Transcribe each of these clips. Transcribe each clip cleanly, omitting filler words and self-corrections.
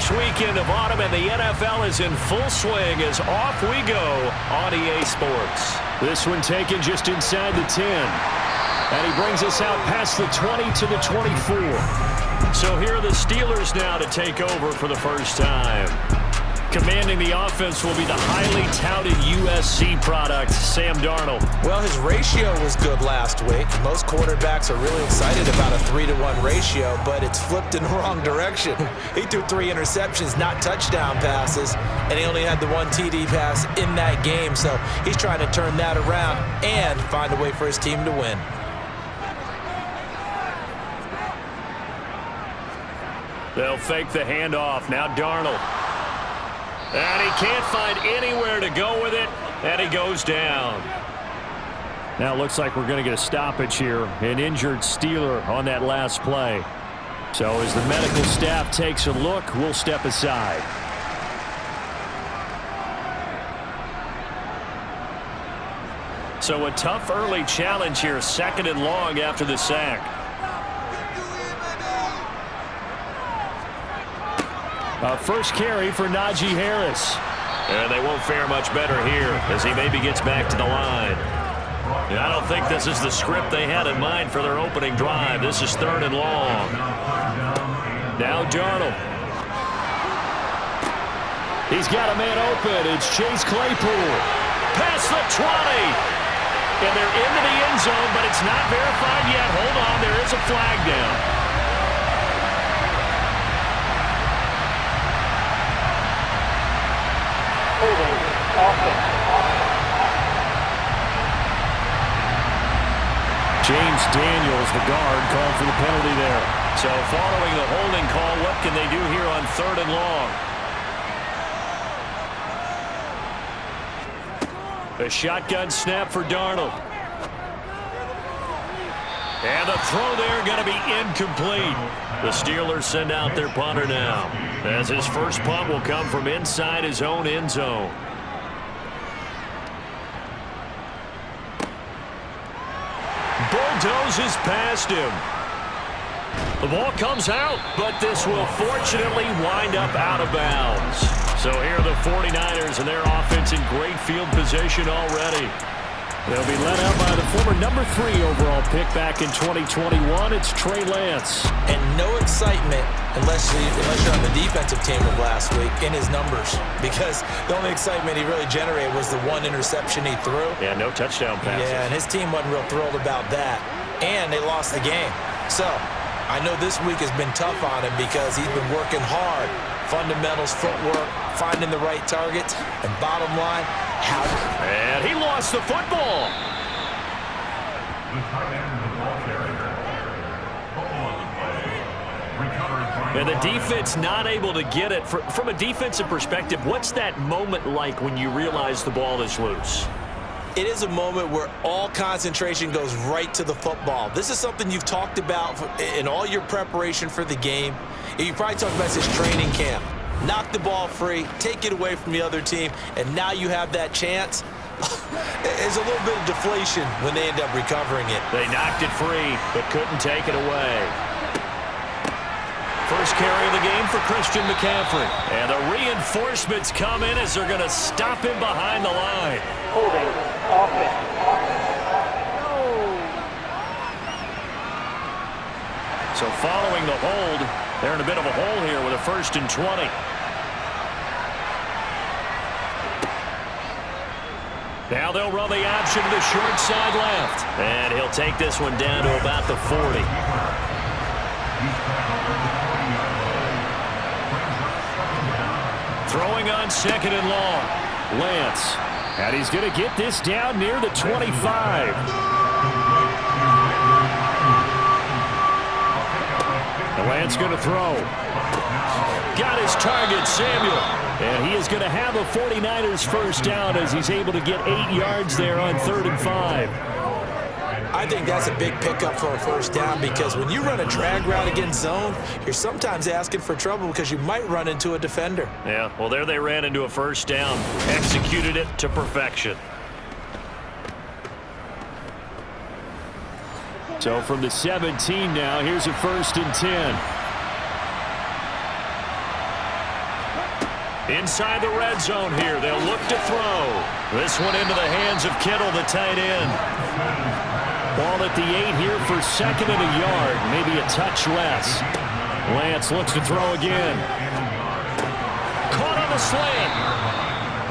first weekend of autumn, and the NFL is in full swing as off we go on EA Sports. This one taken just inside the 10. And he brings us out past the 20 to the 24. So here are the Steelers now to take over for the first time. Commanding the offense will be the highly touted USC product, Sam Darnold. Well, his ratio was good last week. Most quarterbacks are really excited about a 3-to-1 ratio, but it's flipped in the wrong direction. He threw 3 interceptions, not touchdown passes, and he only had the 1 TD pass in that game. So he's trying to turn that around and find a way for his team to win. They'll fake the handoff. Now Darnold. And he can't find anywhere to go with it, and he goes down. Now it looks like we're going to get a stoppage here. An injured Steeler on that last play. So as the medical staff takes a look, we'll step aside. So a tough early challenge here, 2nd and long after the sack. First carry for Najee Harris. And they won't fare much better here as he maybe gets back to the line. I don't think this is the script they had in mind for their opening drive. This is 3rd and long. Now Darnold. He's got a man open. It's Chase Claypool. Past the 20. And they're into the end zone, but it's not verified yet. Hold on, there is a flag down. James Daniels, the guard, called for the penalty there. So following the holding call, what can they do here on 3rd and long? A shotgun snap for Darnold. And the throw there going to be incomplete. The Steelers send out their punter now, as his first punt will come from inside his own end zone. Bulldozes past him. The ball comes out, but this will fortunately wind up out of bounds. So here are the 49ers and their offense in great field position already. They'll be led out by the former number 3 overall pick back in 2021. It's Trey Lance. And no excitement unless you're on the defensive team of last week in his numbers. Because the only excitement he really generated was the 1 interception he threw. Yeah, no touchdown passes. Yeah, and his team wasn't real thrilled about that. And they lost the game. So I know this week has been tough on him because he's been working hard. Fundamentals, footwork, finding the right targets, and bottom line, how. And he lost the football. And the defense not able to get it. From a defensive perspective, what's that moment like when you realize the ball is loose? It is a moment where all concentration goes right to the football. This is something you've talked about in all your preparation for the game. You probably talked about this training camp. Knock the ball free, take it away from the other team, and now you have that chance. There's a little bit of deflation when they end up recovering it. They knocked it free, but couldn't take it away. First carry of the game for Christian McCaffrey. And the reinforcements come in as they're going to stop him behind the line. Holding, offense. So following the hold, they're in a bit of a hole here with a 1st and 20. Now they'll run the option to the short side left. And he'll take this one down to about the 40. Throwing on 2nd and long. Lance. And he's going to get this down near the 25. Lance going to throw. Got his target, Samuel. And he is going to have a 49ers first down as he's able to get 8 yards there on 3rd and 5. I think that's a big pickup for a first down because when you run a drag route against zone, you're sometimes asking for trouble because you might run into a defender. Yeah, well, there they ran into a first down. Executed it to perfection. So from the 17 now, here's a 1st and 10. Inside the red zone here, they'll look to throw. This one into the hands of Kittle, the tight end. Ball at the 8 here for second and a yard, maybe a touch less. Lance looks to throw again. Caught on the slant.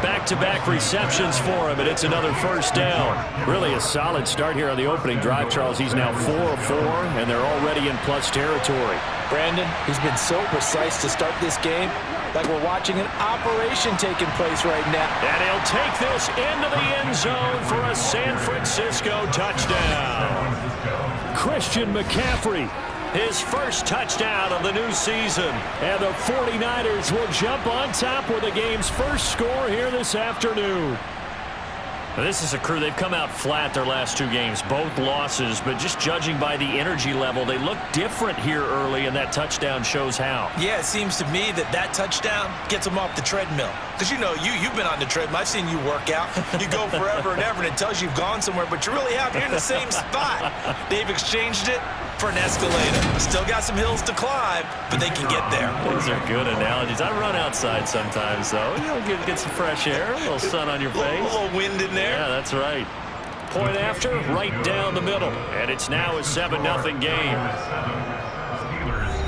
Back-to-back receptions for him, and it's another first down. Really a solid start here on the opening drive, Charles. He's now 4 of 4, and they're already in plus territory. Brandon, he's been so precise to start this game, like we're watching an operation taking place right now. And he'll take this into the end zone for a San Francisco touchdown. Christian McCaffrey. His first touchdown of the new season. And the 49ers will jump on top with the game's first score here this afternoon. This is a crew, they've come out flat their last 2 games, both losses, but just judging by the energy level, they look different here early, and that touchdown shows how. Yeah, it seems to me that touchdown gets them off the treadmill. Because, you know, you've been on the treadmill. I've seen you work out. You go forever and ever, and it tells you you've gone somewhere, but you really haven't. You're in the same spot. They've exchanged it for an escalator. Still got some hills to climb, but they can get there. These are good analogies. I run outside sometimes, though. You know, get some fresh air, a little sun on your face. A little wind in there. Yeah, that's right. Point after, right down the middle. And it's now a 7-0 game.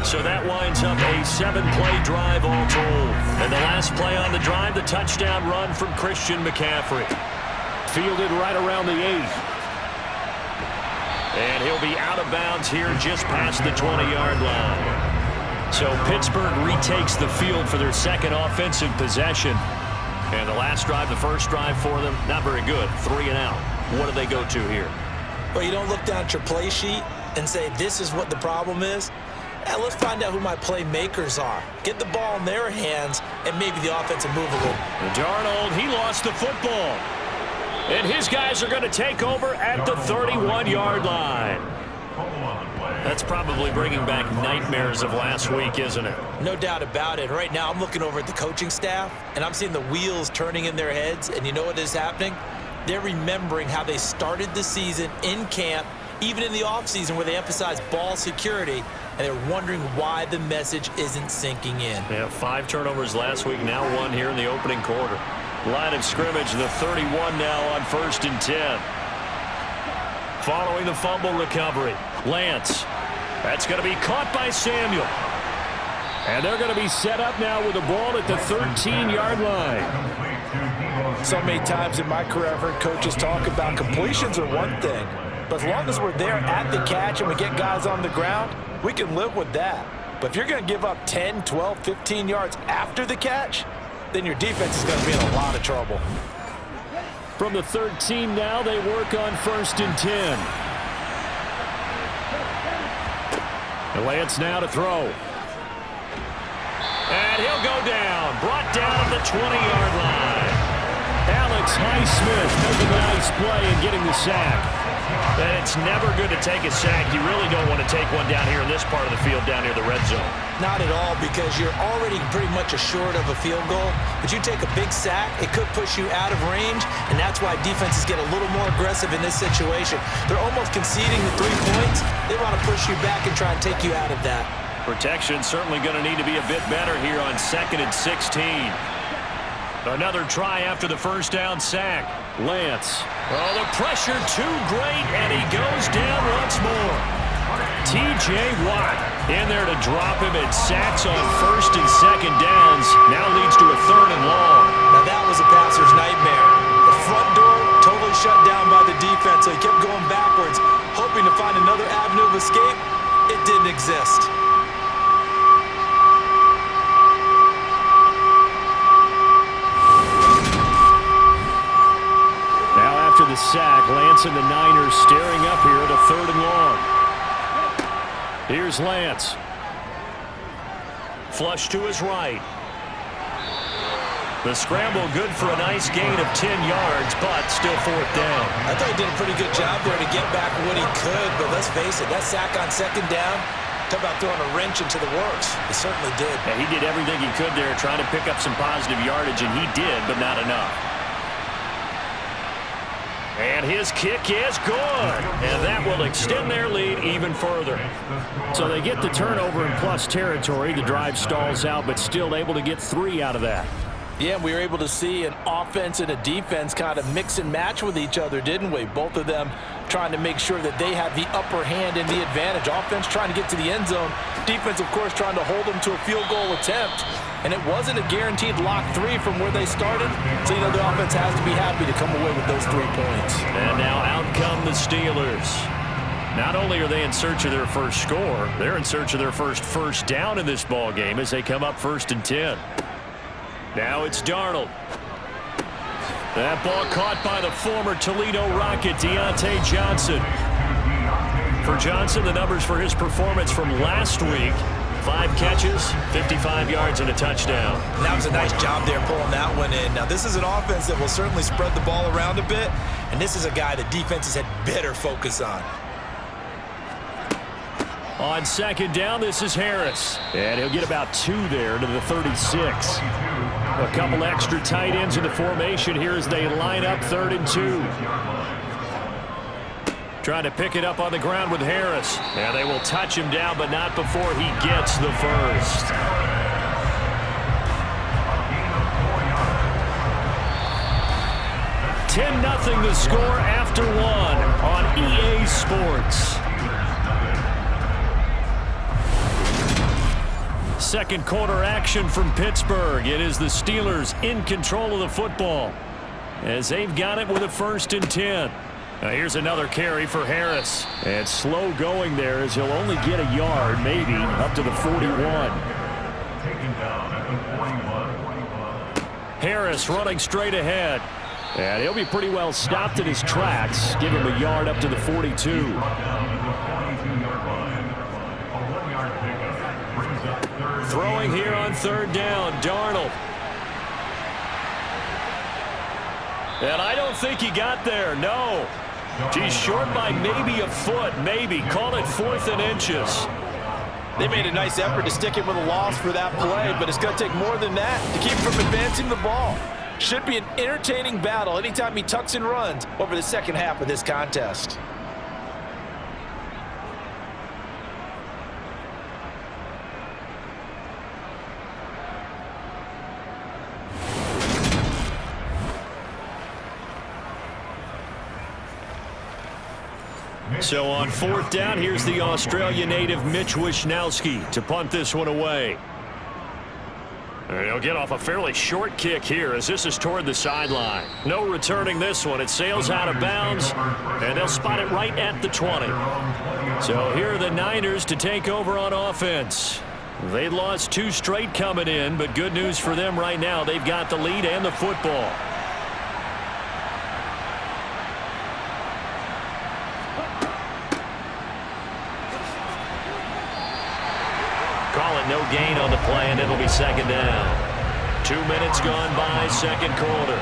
So that winds up a 7-play drive all told. And the last play on the drive, the touchdown run from Christian McCaffrey. Fielded right around the 8. And he'll be out of bounds here just past the 20-yard line. So Pittsburgh retakes the field for their second offensive possession. And the last drive, the first drive for them, not very good. 3 and out. What do they go to here? Well, you don't look down at your play sheet and say, this is what the problem is. And let's find out who my playmakers are. Get the ball in their hands, and maybe the offense will move a little. Darnold, he lost the football. And his guys are going to take over at the 31-yard line. That's probably bringing back nightmares of last week, isn't it? No doubt about it. Right now, I'm looking over at the coaching staff, and I'm seeing the wheels turning in their heads. And you know what is happening? They're remembering how they started the season in camp, even in the offseason where they emphasized ball security, and they're wondering why the message isn't sinking in. Yeah, 5 turnovers last week, now 1 here in the opening quarter. Line of scrimmage, the 31 now on 1st and 10. Following the fumble recovery, Lance. That's going to be caught by Samuel. And they're going to be set up now with the ball at the 13-yard line. So many times in my career, I've heard coaches talk about completions are one thing. But as long as we're there at the catch and we get guys on the ground, we can live with that. But if you're going to give up 10, 12, 15 yards after the catch, then your defense is going to be in a lot of trouble. From the 13 now, they work on 1st and 10. Lance now to throw. And he'll go down. Brought down at the 20-yard line. Alex Highsmith making a nice play and getting the sack. And it's never good to take a sack. You really don't want to take one down here in this part of the field, down near the red zone. Not at all, because you're already pretty much assured of a field goal. But you take a big sack, it could push you out of range, and that's why defenses get a little more aggressive in this situation. They're almost conceding the 3 points. They want to push you back and try and take you out of that. Protection certainly going to need to be a bit better here on 2nd and 16. Another try after the first down sack. Lance. Oh, the pressure too great, and he goes down once more. T.J. Watt in there to drop him, and sacks on 1st and 2nd downs. Now leads to a 3rd and long. Now that was a passer's nightmare. The front door totally shut down by the defense, so he kept going backwards, hoping to find another avenue of escape. It didn't exist. After the sack, Lance and the Niners staring up here at a 3rd and long. Here's Lance. Flush to his right. The scramble good for a nice gain of 10 yards, but still 4th down. I thought he did a pretty good job there to get back what he could, but let's face it, that sack on 2nd down, talk about throwing a wrench into the works. He certainly did. Yeah, he did everything he could there, trying to pick up some positive yardage, and he did, but not enough. And his kick is good. And that will extend their lead even further. So they get the turnover in plus territory. The drive stalls out, but still able to get 3 out of that. Yeah, we were able to see an offense and a defense kind of mix and match with each other, didn't we? Both of them trying to make sure that they have the upper hand and the advantage. Offense trying to get to the end zone. Defense, of course, trying to hold them to a field goal attempt. And it wasn't a guaranteed lock 3 from where they started. So, you know, the offense has to be happy to come away with those 3 points. And now out come the Steelers. Not only are they in search of their first score, they're in search of their first down in this ball game as they come up 1st and 10. Now it's Darnold. That ball caught by the former Toledo Rocket, Deontay Johnson. For Johnson, the numbers for his performance from last week: 5 catches, 55 yards, and a touchdown. And that was a nice job there pulling that one in. Now, this is an offense that will certainly spread the ball around a bit, and this is a guy that defenses had better focus on. On 2nd down, this is Harris. And he'll get about 2 there to the 36. A couple extra tight ends in the formation here as they line up 3rd and 2. Trying to pick it up on the ground with Harris. And they will touch him down, but not before he gets the first. $10-0 the score after 1 on EA Sports. Second quarter action from Pittsburgh. It is the Steelers in control of the football as they've got it with a 1st and 10. Now here's another carry for Harris. And slow going there as he'll only get a yard, maybe, up to the 41. Harris running straight ahead. And he'll be pretty well stopped in his tracks. Give him a yard up to the 42. Throwing here on 3rd down, Darnold. And I don't think he got there, no. He's short by maybe a foot, maybe. Call it 4th and inches. They made a nice effort to stick him with a loss for that play, but it's going to take more than that to keep him from advancing the ball. Should be an entertaining battle anytime he tucks and runs over the second half of this contest. So on 4th down, here's the Australia native Mitch Wishnowsky to punt this one away. And he'll get off a fairly short kick here as this is toward the sideline. No returning this one. It sails out of bounds, and they'll spot it right at the 20. So here are the Niners to take over on offense. They lost 2 straight coming in, but good news for them right now. They've got the lead and the football. No gain on the play, and it'll be 2nd down. 2 minutes gone by, 2nd quarter.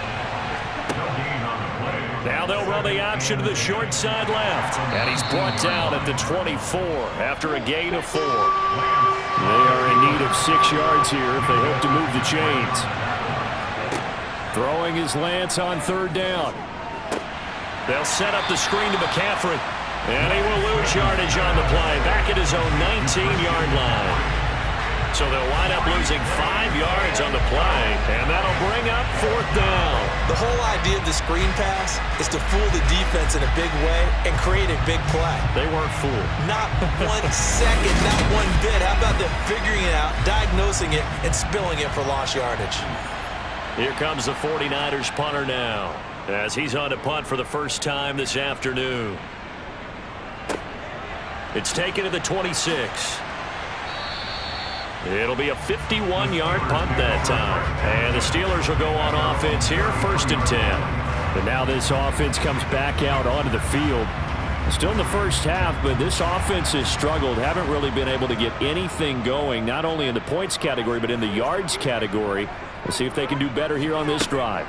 Now they'll run the option to the short side left. And he's brought down at the 24 after a gain of 4. They are in need of 6 yards here if they hope to move the chains. Throwing his Lance on 3rd down. They'll set up the screen to McCaffrey. And he will lose yardage on the play, back at his own 19-yard line. So they'll wind up losing 5 yards on the play, and that'll bring up 4th down. The whole idea of the screen pass is to fool the defense in a big way and create a big play. They weren't fooled. Not 1 second, not 1 bit. How about them figuring it out, diagnosing it, and spilling it for lost yardage? Here comes the 49ers punter now, as he's on to punt for the first time this afternoon. It's taken to the 26. It'll be a 51-yard punt that time. And the Steelers will go on offense here, 1st and 10. And now this offense comes back out onto the field. Still in the first half, but this offense has struggled. Haven't really been able to get anything going, not only in the points category, but in the yards category. We'll see if they can do better here on this drive.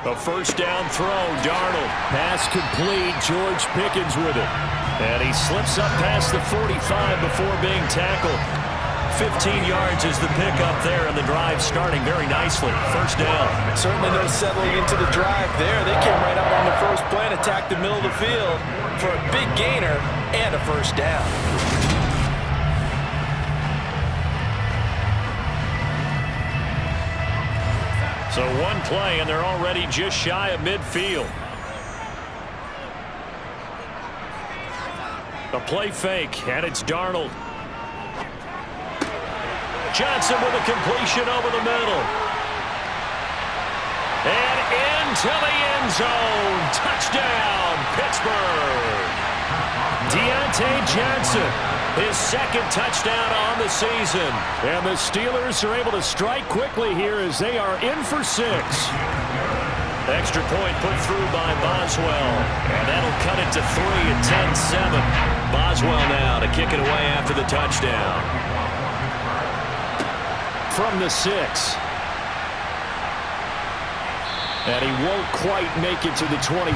A 1st down throw, Darnold. Pass complete, George Pickens with it. And he slips up past the 45 before being tackled. 15 yards is the pickup there, and the drive starting very nicely. 1st down. Certainly no settling into the drive there. They came right out on the first play and attacked the middle of the field for a big gainer and a 1st down. So one play, and they're already just shy of midfield. A play fake, and it's Darnold. Johnson with a completion over the middle. And into the end zone. Touchdown, Pittsburgh. Deontay Johnson, his second touchdown on the season. And the Steelers are able to strike quickly here as they are in for 6. Extra point put through by Boswell. And that'll cut it to 3 at 10-7. Boswell now to kick it away after the touchdown. From the 6. And he won't quite make it to the 25.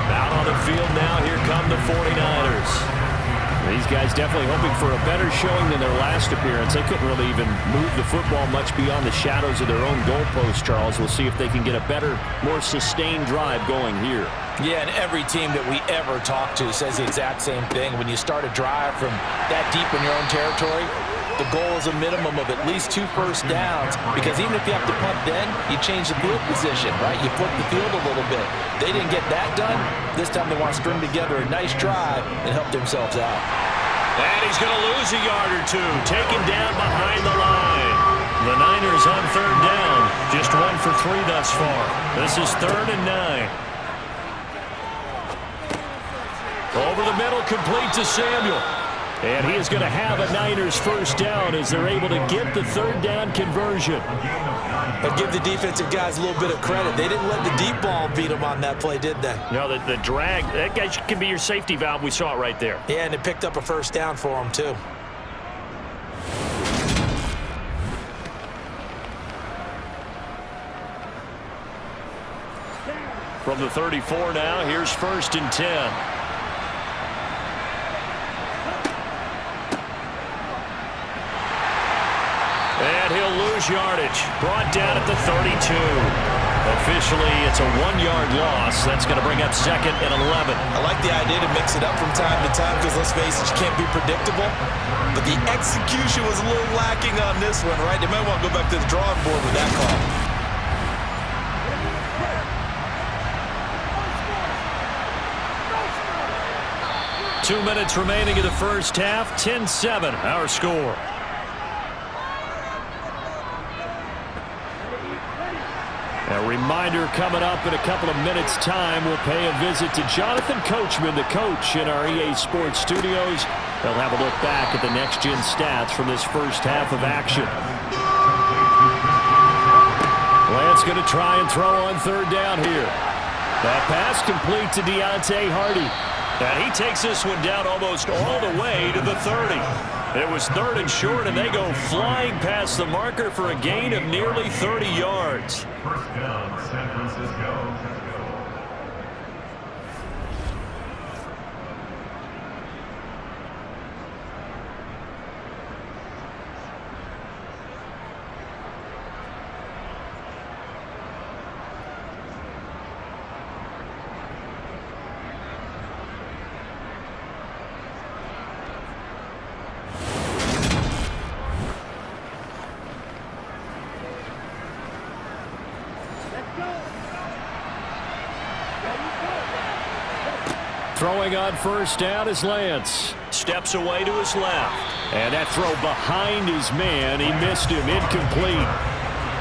Out on the field now, here come the 49ers. These guys definitely hoping for a better showing than their last appearance. They couldn't really even move the football much beyond the shadows of their own goalpost, Charles. We'll see if they can get a better, more sustained drive going here. Yeah, and every team that we ever talk to says the exact same thing. When you start a drive from that deep in your own territory, the goal is a minimum of at least 2 first downs, because even if you have to punt then, you change the field position, right? You flip the field a little bit. They didn't get that done. This time they want to string together a nice drive and help themselves out. And he's going to lose a yard or 2, taken down behind the line. The Niners on 3rd down, just 1 for 3 thus far. This is 3rd and 9. Over the middle, complete to Samuel. And he is going to have a Niners first down as they're able to get the 3rd down conversion. But give the defensive guys a little bit of credit. They didn't let the deep ball beat them on that play, did they? No, the drag, that guy can be your safety valve. We saw it right there. Yeah, and it picked up a first down for them, too. From the 34 now, here's 1st and 10. And he'll lose yardage. Brought down at the 32. Officially, it's a 1-yard loss. That's going to bring up 2nd and 11. I like the idea to mix it up from time to time because, let's face it, you can't be predictable. But the execution was a little lacking on this one, right? They might want to go back to the drawing board with that call. Two minutes remaining in the first half. 10-7, our score. A reminder coming up in a couple of minutes' time. We'll pay a visit to Jonathan Coachman, the coach in our EA Sports studios. They'll have a look back at the next-gen stats from this first half of action. Lance going to try and throw on 3rd down here. That pass complete to Deontay Hardy. And he takes this one down almost all the way to the 30. It was 3rd and short, and they go flying past the marker for a gain of nearly 30 yards. First down, San Francisco. Throwing on 1st down is Lance. Steps away to his left. And that throw behind his man. He missed him. Incomplete.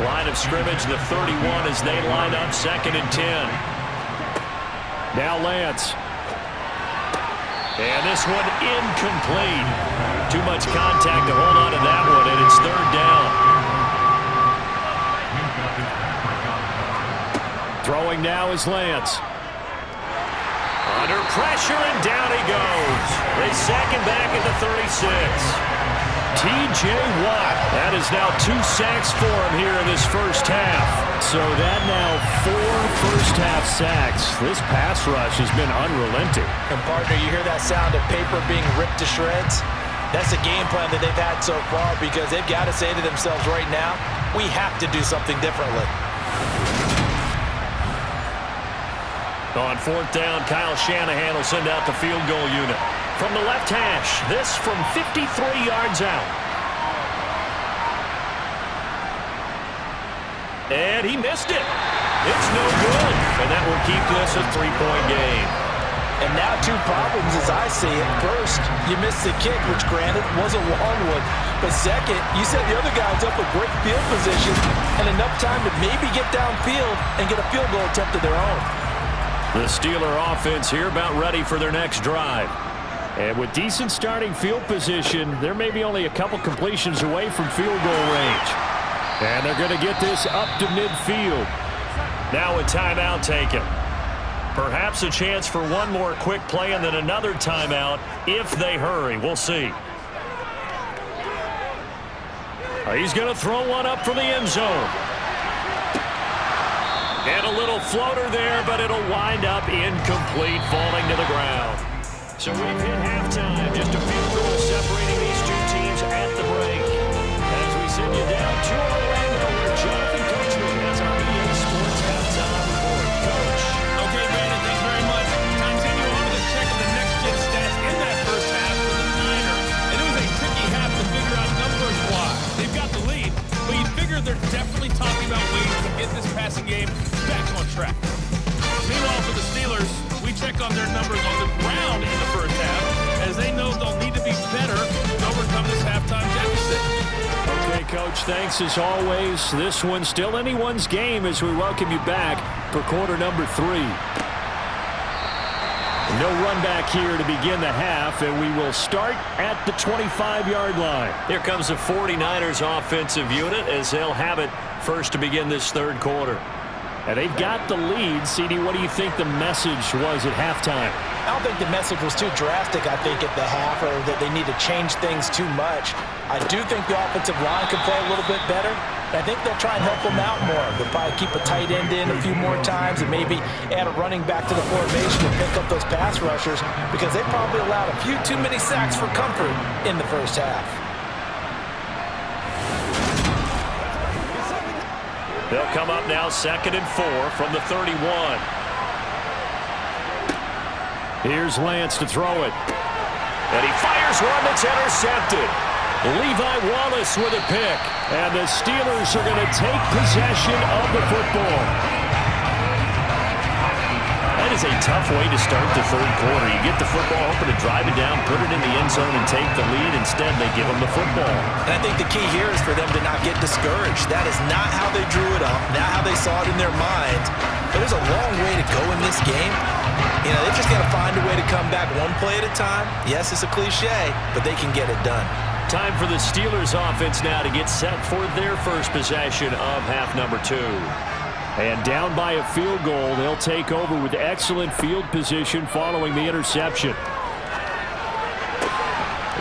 Line of scrimmage, the 31 as they line up 2nd and 10. Now Lance. And this one incomplete. Too much contact to hold on to that one, and it's 3rd down. Throwing now is Lance. Under pressure, and down he goes. They sack him back at the 36. T.J. Watt. That is now 2 sacks for him here in this first half. So that now 4 first-half sacks. This pass rush has been unrelenting. And, partner, you hear that sound of paper being ripped to shreds? That's a game plan that they've had so far, because they've got to say to themselves right now, we have to do something differently. On 4th down, Kyle Shanahan will send out the field goal unit. From the left hash, this from 53 yards out. And he missed it. It's no good. And that will keep this a 3-point game. And now 2 problems as I see it. First, you missed the kick, which granted was a long one. But second, you set the other guys up with great field position and enough time to maybe get downfield and get a field goal attempt of their own. The Steeler offense here about ready for their next drive. And with decent starting field position, they're maybe only a couple completions away from field goal range. And they're going to get this up to midfield. Now a timeout taken. Perhaps a chance for one more quick play and then another timeout if they hurry. We'll see. He's going to throw one up for the end zone. And a little floater there, but it'll wind up incomplete, falling to the ground. So we've hit halftime. Just a field goal separating these 2 teams at the break. As we send you down to Orlando, where Jonathan Coachman has our EA Sports halftime report. Coach. Okay, Brandon, thanks very much. Time to continue on to the check of the next-gen stats in that first half for the Niners. And it was a tricky half to figure out numbers-wise. They've got the lead, but you figure they're definitely talking about ways to get this passing game back on track. Meanwhile, for the Steelers, we check on their numbers on the ground in the first half, as they know they'll need to be better to overcome this halftime deficit. Okay, Coach, thanks as always. This one's still anyone's game as we welcome you back for quarter number 3. No run back here to begin the half, and we will start at the 25-yard line. Here comes the 49ers offensive unit as they'll have it first to begin this third quarter. And they've got the lead. CD, what do you think the message was at halftime? I don't think the message was too drastic, I think, at the half, or that they need to change things too much. I do think the offensive line can play a little bit better. I think they'll try and help them out more. They'll probably keep a tight end in a few more times and maybe add a running back to the formation and pick up those pass rushers, because they probably allowed a few too many sacks for comfort in the first half. They'll come up now 2nd and 4 from the 31. Here's Lance to throw it. And he fires one that's intercepted. Levi Wallace with a pick. And the Steelers are going to take possession of the football. That is a tough way to start the third quarter. You get the football, hoping to drive it down, put it in the end zone, and take the lead. Instead, they give them the football. And I think the key here is for them to not get discouraged. That is not how they drew it up, not how they saw it in their minds. But there's a long way to go in this game. You know, they've just got to find a way to come back one play at a time. Yes, it's a cliche, but they can get it done. Time for the Steelers offense now to get set for their first possession of half number 2. And down by a field goal, they'll take over with excellent field position following the interception.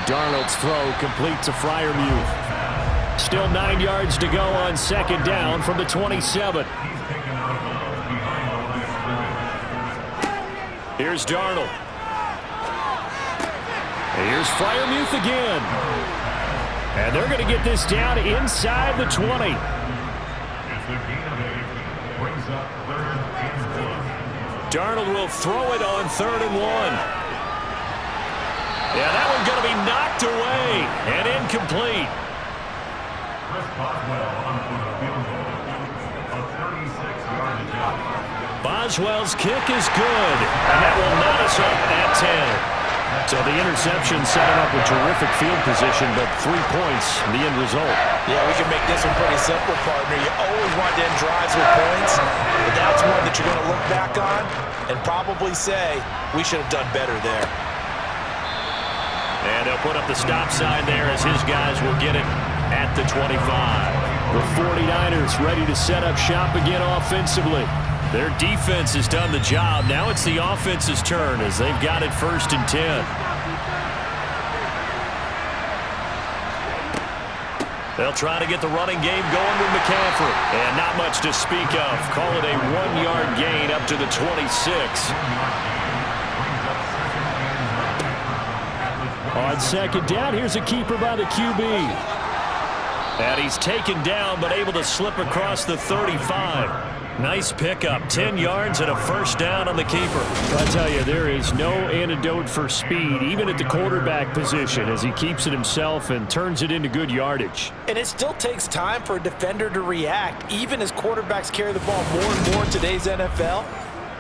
Darnold's throw complete to Freiermuth. Still 9 yards to go on 2nd down from the 27. Here's Darnold. Here's Freiermuth again. And they're going to get this down inside the 20. Darnold will throw it on 3rd and 1. Yeah, that one's going to be knocked away and incomplete. Boswell's kick is good, and that will knot us up at 10. So the interception set him up with terrific field position, but 3 points, the end result. Yeah, we can make this one pretty simple, partner. You always want to end drives with points, but that's one that you're going to look back on and probably say, we should have done better there. And they'll put up the stop sign there as his guys will get it at the 25. The 49ers ready to set up shop again offensively. Their defense has done the job. Now it's the offense's turn as they've got it 1st and 10. They'll try to get the running game going with McCaffrey. And not much to speak of. Call it a 1-yard gain up to the 26. On 2nd down, here's a keeper by the QB. And he's taken down, but able to slip across the 35. Nice pickup, 10 yards and a first down on the keeper. I tell you, there is no antidote for speed, even at the quarterback position, as he keeps it himself and turns it into good yardage. And it still takes time for a defender to react. Even as quarterbacks carry the ball more and more in today's NFL,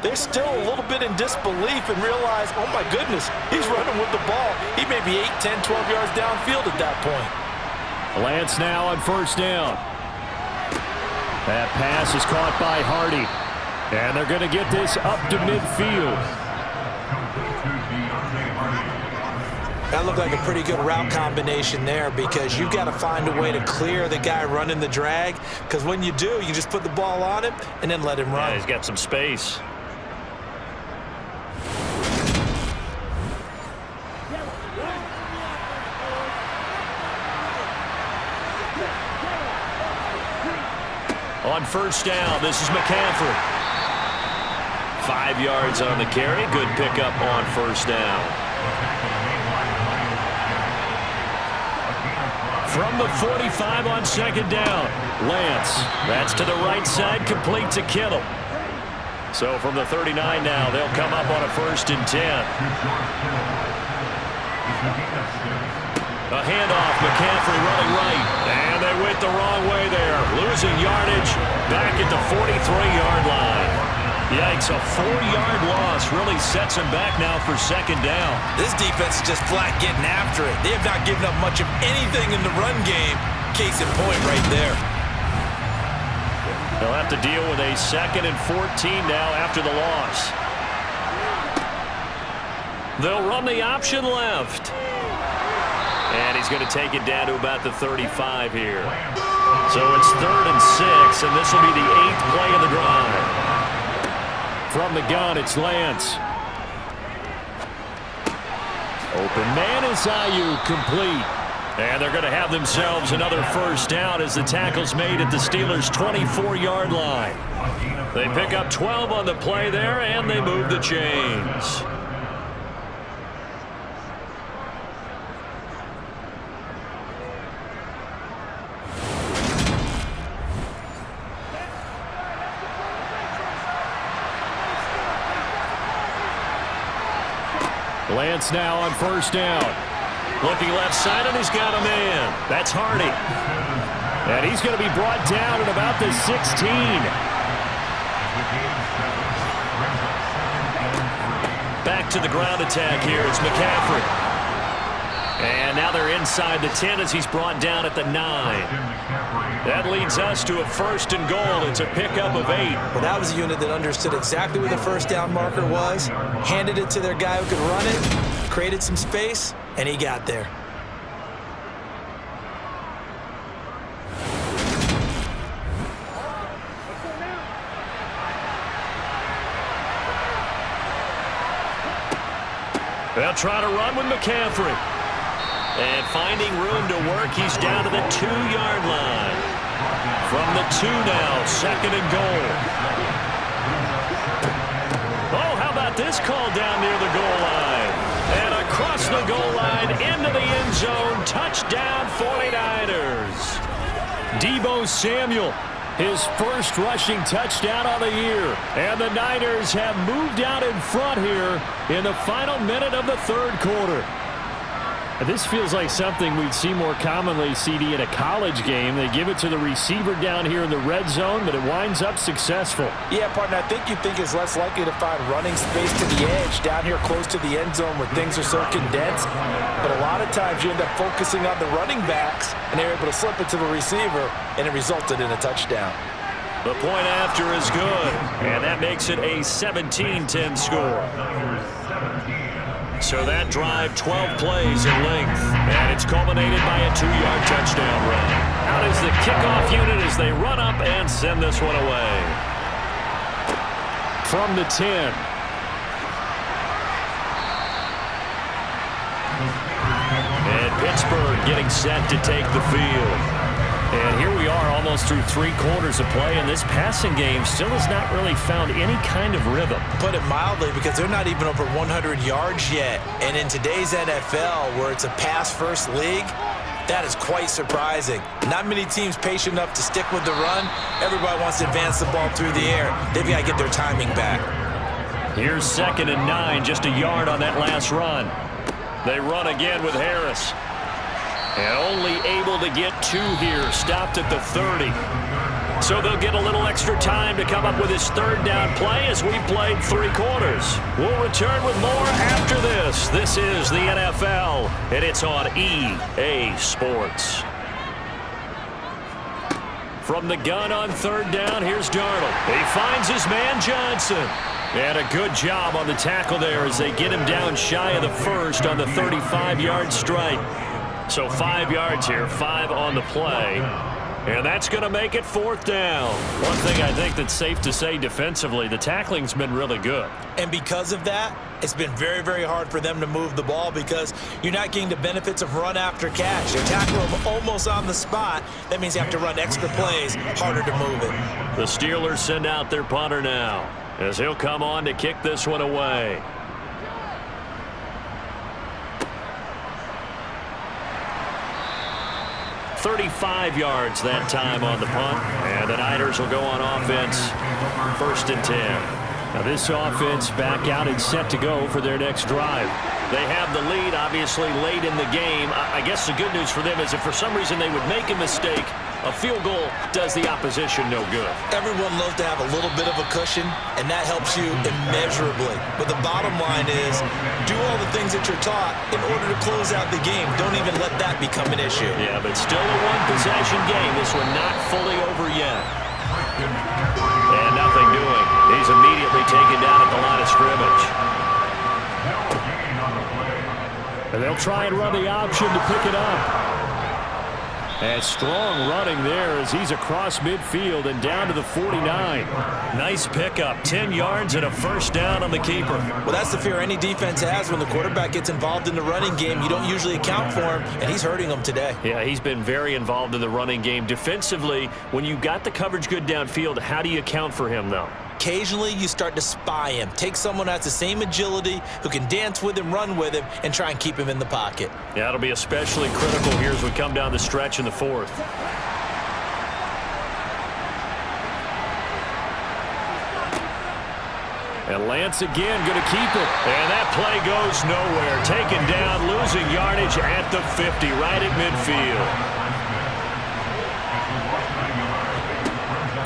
they're still a little bit in disbelief and realize, oh my goodness, he's running with the ball. He may be 8, 10, 12 yards downfield at that point. Lance now on first down. That pass is caught by Hardy. And they're going to get this up to midfield. That looked like a pretty good route combination there, because you've got to find a way to clear the guy running the drag, because when you do, you just put the ball on him and then let him run. Yeah, he's got some space. On first down, this is McCaffrey. 5 yards on the carry. Good pickup on first down. From the 45 on second down, Lance. That's to the right side, complete to Kittle. So from the 39 now, they'll come up on a 1st and 10. A handoff, McCaffrey running right, and they went the wrong way there. Losing yardage back at the 43-yard line. Yikes, a 4-yard loss really sets him back now for second down. This defense is just flat getting after it. They have not given up much of anything in the run game. Case in point right there. They'll have to deal with a 2nd and 14 now after the loss. They'll run the option left. And he's going to take it down to about the 35 here. So it's 3rd and 6, and this will be the 8th play of the drive. From the gun, it's Lance. Open man is Ayuk, complete. And they're going to have themselves another first down as the tackle's made at the Steelers' 24-yard line. They pick up 12 on the play there, and they move the chains. Lance now on first down. Looking left side, and he's got a man. That's Hardy. And he's going to be brought down at about the 16. Back to the ground attack here. It's McCaffrey. And now they're inside the 10 as he's brought down at the 9. That leads us to a 1st and goal. It's a pickup of 8. Well, that was a unit that understood exactly where the first down marker was, handed it to their guy who could run it, created some space, and he got there. They'll try to run with McCaffrey. And finding room to work, he's down to the 2-yard line. From the 2 now, 2nd and goal. Oh, how about this call down near the goal line? And across the goal line, into the end zone, touchdown 49ers. Deebo Samuel, his first rushing touchdown of the year. And the Niners have moved out in front here in the final minute of the 3rd quarter. This feels like something we'd see more commonly, CD, in a college game. They give it to the receiver down here in the red zone, but it winds up successful. Yeah, partner, I think you think it's less likely to find running space to the edge down here close to the end zone where things are so condensed. But a lot of times you end up focusing on the running backs, and they're able to slip it to the receiver, and it resulted in a touchdown. The point after is good, and that makes it a 17-10 score. So that drive, 12 plays in length, and it's culminated by a 2-yard touchdown run. Out is the kickoff unit as they run up and send this one away. From the 10. And Pittsburgh getting set to take the field. And here we are almost through 3 quarters of play, and this passing game still has not really found any kind of rhythm. Put it mildly, because they're not even over 100 yards yet. And in today's NFL, where it's a pass-first league, That is quite surprising. Not many teams patient enough to stick with the run. Everybody wants to advance the ball through the air. They've got to get their timing back. Here's 2nd and 9, just a yard on that last run. They run again with Harris. And only able to get 2 here, stopped at the 30. So they'll get a little extra time to come up with his 3rd down play as we played 3 quarters. We'll return with more after this. This is the NFL, and it's on EA Sports. From the gun on 3rd down, here's Darnold. He finds his man Johnson. And a good job on the tackle there as they get him down shy of the 1st on the 35-yard strike. So 5 yards here, 5 on the play. And that's going to make it 4th down. One thing I think that's safe to say defensively, the tackling's been really good. And because of that, it's been very, very hard for them to move the ball because you're not getting the benefits of run after catch. They're tackling them almost on the spot. That means you have to run extra plays, harder to move it. The Steelers send out their punter now as he'll come on to kick this one away. "35 yards that time on the punt, and the Niners will go on offense, 1st and 10. Now this offense back out and set to go for their next drive. They have the lead, obviously, late in the game. I guess the good news for them is if for some reason they would make a mistake, a field goal does the opposition no good. Everyone loves to have a little bit of a cushion, and that helps you immeasurably. But the bottom line is, do all the things that you're taught in order to close out the game. Don't even let that become an issue. Yeah, but still a one-possession game. This one not fully over yet. And nothing doing. He's immediately taken down at the line of scrimmage. And they'll try and run the option to pick it up. And strong running there as he's across midfield and down to the 49. Nice pickup, 10 yards and a 1st down on the keeper. Well, that's the fear any defense has when the quarterback gets involved in the running game. You don't usually account for him, and he's hurting them today. Yeah, he's been very involved in the running game. Defensively, when you got the coverage good downfield, how do you account for him, though? Occasionally, you start to spy him. Take someone who has the same agility, who can dance with him, run with him, and try and keep him in the pocket. Yeah, it'll be especially critical here as we come down the stretch in the 4th. And Lance again going to keep it. And that play goes nowhere. Taken down, losing yardage at the 50, right at midfield.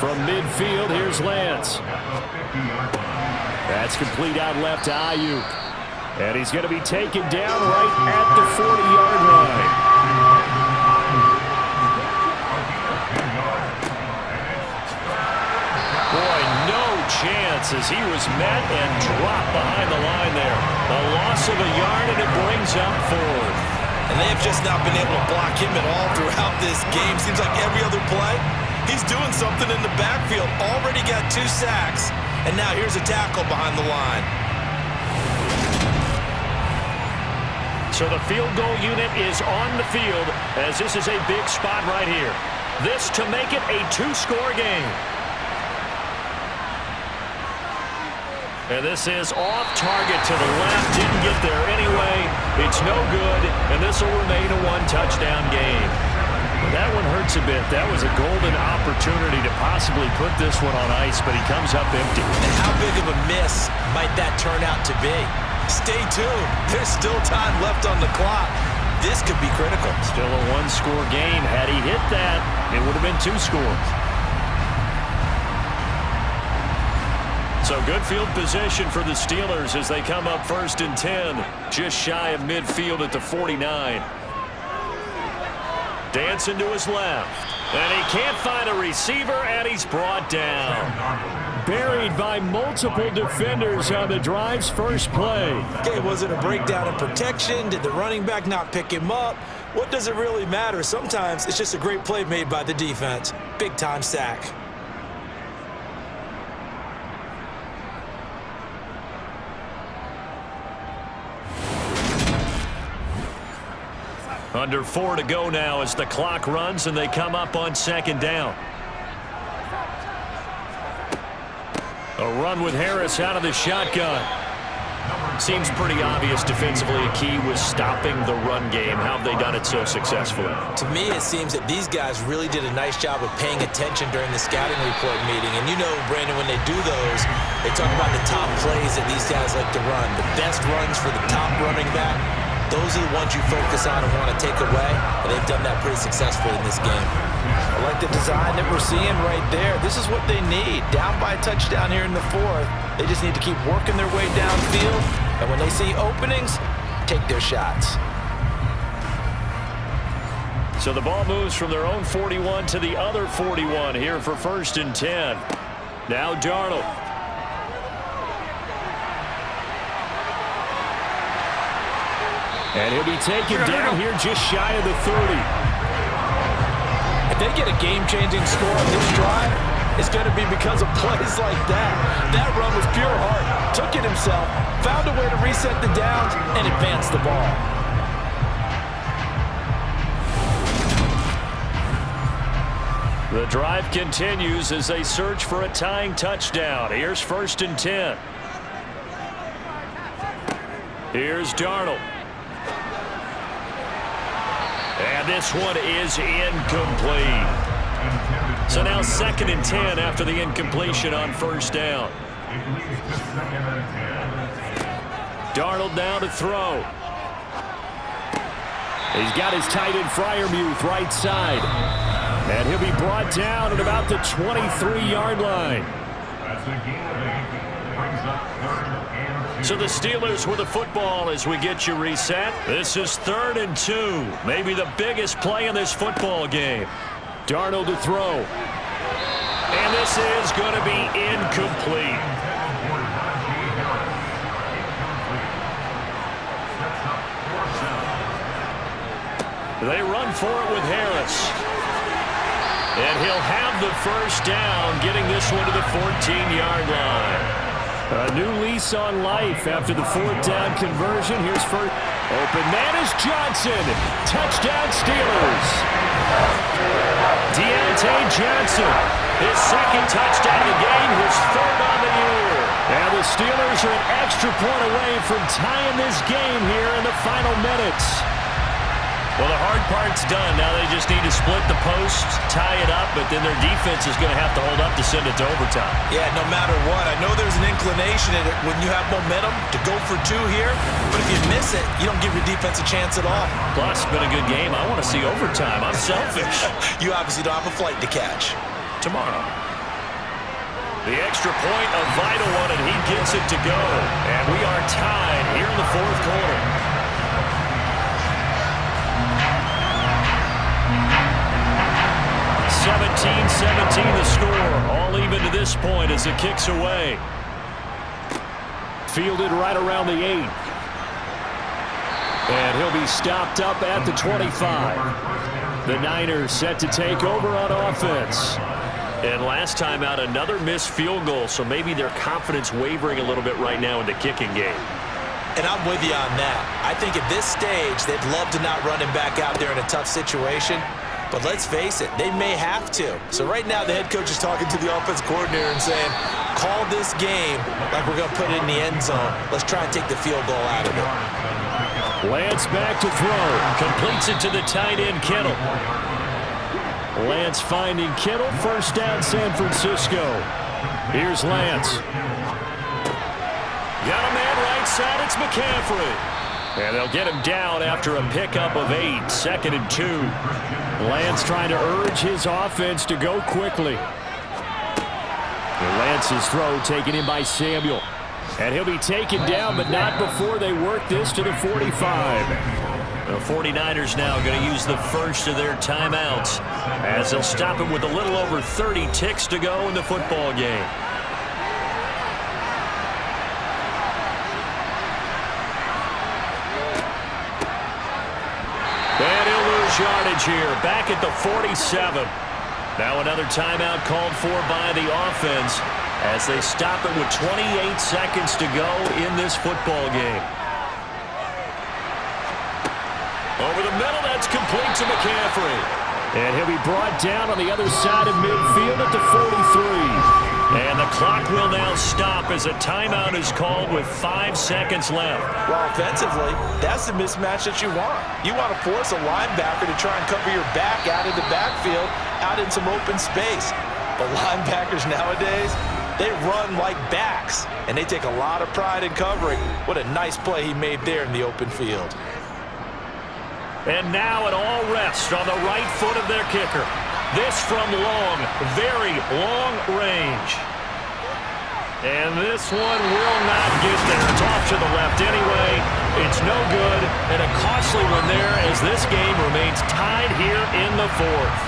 From midfield, here's Lance. That's complete out left to Ayuk. And he's going to be taken down right at the 40-yard line. Boy, no chance as he was met and dropped behind the line there. A loss of a yard, and it brings up 4th. And they have just not been able to block him at all throughout this game. Seems like every other play, he's doing something in the backfield. Already got 2 sacks, and now here's a tackle behind the line. So the field goal unit is on the field as this is a big spot right here. This to make it a 2-score game. And this is off target to the left. Didn't get there anyway. It's no good, and this will remain a 1-touchdown game. That one hurts a bit. That was a golden opportunity to possibly put this one on ice, but he comes up empty. And how big of a miss might that turn out to be? Stay tuned. There's still time left on the clock. This could be critical. Still a 1-score game. Had he hit that, it would have been 2 scores. So good field position for the Steelers as they come up 1st and 10, just shy of midfield at the 49. Dancing to his left, and he can't find a receiver, and he's brought down. Buried by multiple defenders on the drive's first play. Okay, was it a breakdown in protection? Did the running back not pick him up? What does it really matter? Sometimes it's just a great play made by the defense. Big-time sack. Under 4 to go now as the clock runs and they come up on 2nd down. A run with Harris out of the shotgun. Seems pretty obvious defensively a key was stopping the run game. How have they done it so successfully? To me, it seems that these guys really did a nice job of paying attention during the scouting report meeting. And you know, Brandon, when they do those, they talk about the top plays that these guys like to run. The best runs for the top running back, those are the ones you focus on and want to take away. And they've done that pretty successfully in this game. I like the design that we're seeing right there. This is what they need. Down by a touchdown here in the fourth. They just need to keep working their way downfield. And when they see openings, take their shots. So the ball moves from their own 41 to the other 41 here for 1st and 10. Now Darnold. And he'll be taken down here just shy of the 30. If they get a game-changing score on this drive, it's going to be because of plays like that. That run was pure heart. Took it himself, found a way to reset the downs, and advance the ball. The drive continues as they search for a tying touchdown. Here's 1st and 10. Here's Darnold. And this one is incomplete. So now 2nd and 10 after the incompletion on 1st down. Darnold now to throw. He's got his tight end Freiermuth right side. And he'll be brought down at about the 23-yard line. So the Steelers with the football as we get you reset. This is 3rd and 2. Maybe the biggest play in this football game. Darnold to throw. And this is going to be incomplete. They run for it with Harris. And he'll have the 1st down, getting this one to the 14-yard line. A new lease on life after the 4th down conversion. Here's first. Open man is Johnson. Touchdown Steelers. Deontay Johnson. His 2nd touchdown of the game. His 3rd on the year. And the Steelers are an extra point away from tying this game here in the final minutes. Well, the hard part's done. Now they just need to split the post, tie it up, but then their defense is going to have to hold up to send it to overtime. Yeah, no matter what. I know there's an inclination in it when you have momentum to go for 2 here, but if you miss it, you don't give your defense a chance at all. Plus, it's been a good game. I want to see overtime. I'm selfish. You obviously don't have a flight to catch. Tomorrow. The extra point, a vital one, and he gets it to go. And we are tied here in the 4th quarter. 17-17 the score. All even to this point as it kicks away. Fielded right around the 8. And he'll be stopped up at the 25. The Niners set to take over on offense. And last time out, another missed field goal, so maybe their confidence wavering a little bit right now in the kicking game. And I'm with you on that. I think at this stage, they'd love to not run him back out there in a tough situation. But let's face it, they may have to. So right now, the head coach is talking to the offense coordinator and saying, call this game like we're going to put it in the end zone. Let's try and take the field goal out of it. Lance back to throw. Completes it to the tight end, Kittle. Lance finding Kittle. 1st down, San Francisco. Here's Lance. Got a man right side. It's McCaffrey. And they'll get him down after a pickup of 8. 2nd and 2. Lance trying to urge his offense to go quickly. And Lance's throw taken in by Samuel. And he'll be taken down, but not before they work this to the 45. The 49ers now going to use the first of their timeouts as they'll stop him with a little over 30 ticks to go in the football game. And he'll lose yardage here, back at the 47. Now another timeout called for by the offense as they stop it with 28 seconds to go in this football game. Over the middle, that's complete to McCaffrey. And he'll be brought down on the other side of midfield at the 43. And the clock will now stop as a timeout is called with 5 seconds left. Well, offensively, that's the mismatch that you want. You want to force a linebacker to try and cover your back out in the backfield, out in some open space. But linebackers nowadays, they run like backs, and they take a lot of pride in covering. What a nice play he made there in the open field. And now it all rests on the right foot of their kicker. This from long, very long range. And this one will not get there. It's off to the left anyway. It's no good, and a costly one there as this game remains tied here in the fourth.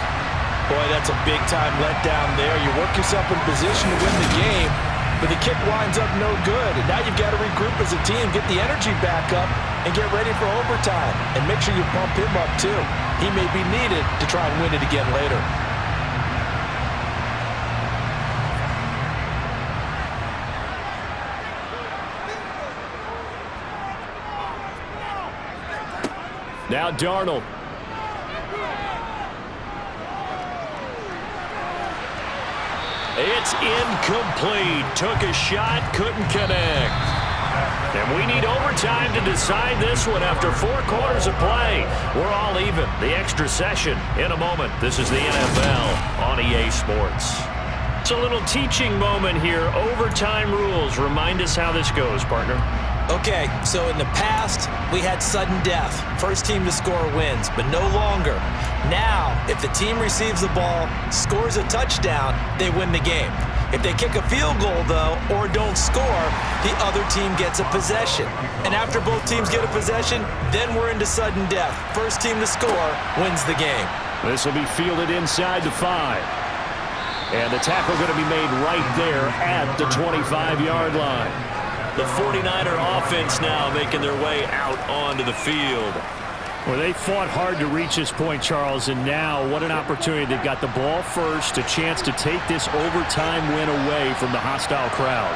Boy, that's a big-time letdown there. You work yourself in position to win the game, but the kick winds up no good. And now you've got to regroup as a team, get the energy back up, and get ready for overtime. And make sure you bump him up, too. He may be needed to try and win it again later. Now Darnold. It's incomplete. Took a shot, couldn't connect. And we need overtime to decide this one after 4 quarters of play. We're all even. The extra session in a moment. This is the NFL on EA Sports. It's a little teaching moment here. Overtime rules. Remind us how this goes, partner. Okay, so in the past, we had sudden death. First team to score wins, but no longer. Now, if the team receives the ball, scores a touchdown, they win the game. If they kick a field goal, though, or don't score, the other team gets a possession. And after both teams get a possession, then we're into sudden death. First team to score wins the game. This will be fielded inside the 5. And the tackle going to be made right there at the 25-yard line. The 49er offense now making their way out onto the field. Well, they fought hard to reach this point, Charles, and now what an opportunity. They've got the ball first, a chance to take this overtime win away from the hostile crowd.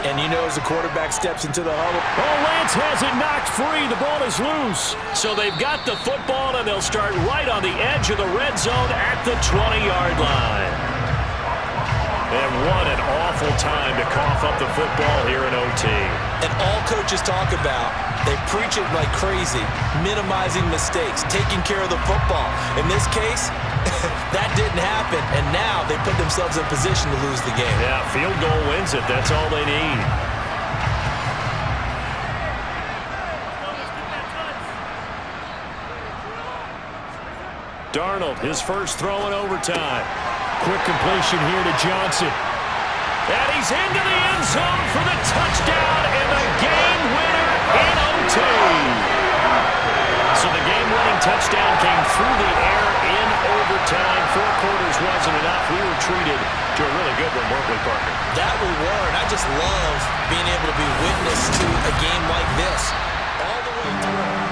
And you know, as the quarterback steps into the huddle. Oh, Lance has it knocked free. The ball is loose. So they've got the football, and they'll start right on the edge of the red zone at the 20-yard line. And what an awful time to cough up the football here in OT. And all coaches talk about, they preach it like crazy, minimizing mistakes, taking care of the football. In this case, that didn't happen, and now they put themselves in position to lose the game. Yeah, field goal wins it. That's all they need. Darnold, his first throw in overtime. Quick completion here to Johnson. And he's into the end zone for the touchdown and the game winner in OT. So the game-winning touchdown came through the air in overtime. 4 quarters wasn't enough. We were treated to a really good one, weren't we, Parker? That we were, and I just love being able to be witness to a game like this all the way through.